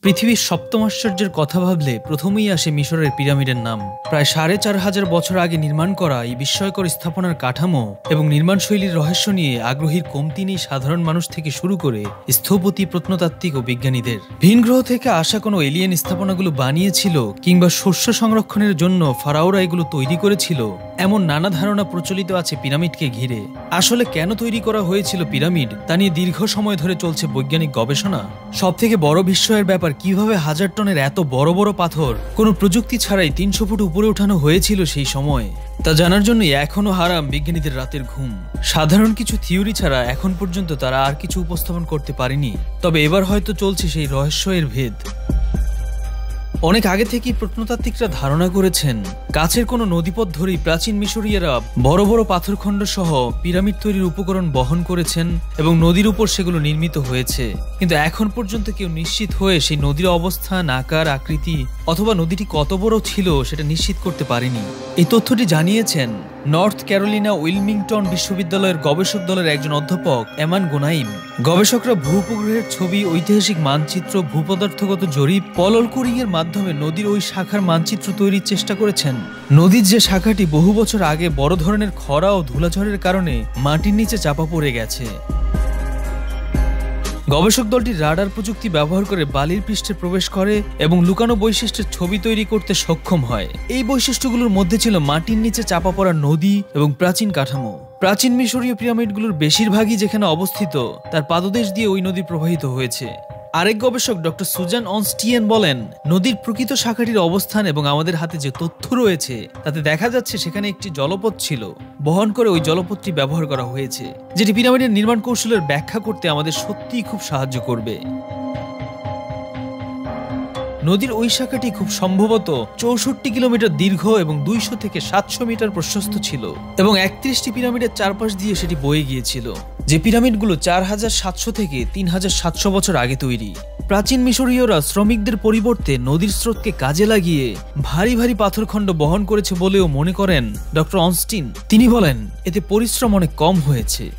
পৃথিবীর সপ্তম আশ্চর্যের কথা ভাবলে প্রথমেই আসে মিশরের পিরামিডের নাম। প্রায় 4500 বছর আগে নির্মাণ করা এই বিস্ময়কর স্থাপনার কাঠামো এবং নির্মাণশৈলীর রহস্য নিয়ে আগ্রহীর কমতি নেই সাধারণ মানুষ থেকে শুরু করে স্থপতি, প্রত্নতাত্ত্বিক ও বিজ্ঞানীদের। ভিন গ্রহ থেকে আসা কোনো এলিয়েন স্থাপনাগুলো বানিয়েছিল কিংবা শস্য সংরক্ষণের জন্য ফারাওরা এগুলো তৈরি করেছিল, এমন নানা ধারণা প্রচলিত আছে পিরামিডকে ঘিরে। আসলে কেন তৈরি করা হয়েছিল পিরামিড তা নিয়ে দীর্ঘ সময় ধরে চলছে বৈজ্ঞানিক গবেষণা। সবথেকে বড় বিস্ময়ের ব্যাপার, কিভাবে 1000 টনের এত বড় বড় পাথর কোনো প্রযুক্তি ছাড়াই 300 ফুট উপরে ওঠানো হয়েছিল সেই সময়, তা জানার জন্য এখনো হারাম বিজ্ঞানীদের রাতের ঘুম। সাধারণ কিছু থিওরি ছাড়া এখন পর্যন্ত তারা আর কিছু উপস্থাপন করতে পারেনি। তবে এবার হয়তো চলছে সেই রহস্যের ভেদ। অনেক আগে থেকেই প্রত্নতাত্ত্বিকরা ধারণা করেছেন কাছের কোনো নদীপথ ধরেই প্রাচীন মিশরীয়রা বড় বড় পাথরখণ্ড সহ পিরামিড তৈরির উপকরণ বহন করেছেন এবং নদীর উপর সেগুলো নির্মিত হয়েছে। কিন্তু এখন পর্যন্ত কেউ নিশ্চিত হয়ে সেই নদীর অবস্থান, আকার, আকৃতি অথবা নদীটি কত বড় ছিল সেটা নিশ্চিত করতে পারেনি। এই তথ্যটি জানিয়েছেন নর্থ ক্যারোলিনা উইলমিংটন বিশ্ববিদ্যালয়ের গবেষক দলের একজন অধ্যাপক এমান গোনাইম। গবেষকরা ভূ-উপগ্রহের ছবি, ঐতিহাসিক মানচিত্র, ভূপদার্থগত জরিপ, পললকুরিং এর মাধ্যমে নদীর ওই শাখার মানচিত্র তৈরির চেষ্টা করেছেন। নদীর যে শাখাটি বহু বছর আগে বড় ধরনের খরা ও ধুলাঝড়ের কারণে মাটির নিচে চাপা পড়ে গেছে। গবেষক দলটি রাডার প্রযুক্তি ব্যবহার করে বালির পৃষ্ঠে প্রবেশ করে এবং লুকানো বৈশিষ্ট্যের ছবি তৈরি করতে সক্ষম হয়। এই বৈশিষ্ট্যগুলোর মধ্যে ছিল মাটির নিচে চাপা পড়া নদী এবং প্রাচীন কাঠামো। প্রাচীন মিশরীয় পিরামিডগুলোর বেশিরভাগই যেখানে অবস্থিত তার পাদদেশ দিয়ে ওই নদী প্রবাহিত হয়েছে। আরেক গবেষক ডক্টর সুজান অনস্টিয়েন বলেন, নদীর প্রকৃত শাখাটির অবস্থান এবং আমাদের হাতে যে তথ্য রয়েছে তাতে দেখা যাচ্ছে সেখানে একটি জলপথ ছিল। বহন করে ওই জলপথটি ব্যবহার করা হয়েছে, যেটি পিরামিডের নির্মাণ কৌশলের ব্যাখ্যা করতে আমাদের সত্যিই খুব সাহায্য করবে। নদীর ওই শাখাটি খুব সম্ভবত 64 কিলোমিটার দীর্ঘ এবং 200 থেকে 700 মিটার প্রশস্ত ছিল এবং 31টি পিরামিডের চারপাশ দিয়ে সেটি বয়ে গিয়েছিল, যে পিরামিডগুলো 4700 থেকে 3700 বছর আগে তৈরি। প্রাচীন মিশরীয়রা শ্রমিকদের পরিবর্তে নদীর স্রোতকে কাজে লাগিয়ে ভারী ভারী পাথরখণ্ড বহন করেছে বলেও মনে করেন ডক্টর অনস্টিন। তিনি বলেন, এতে পরিশ্রম অনেক কম হয়েছে।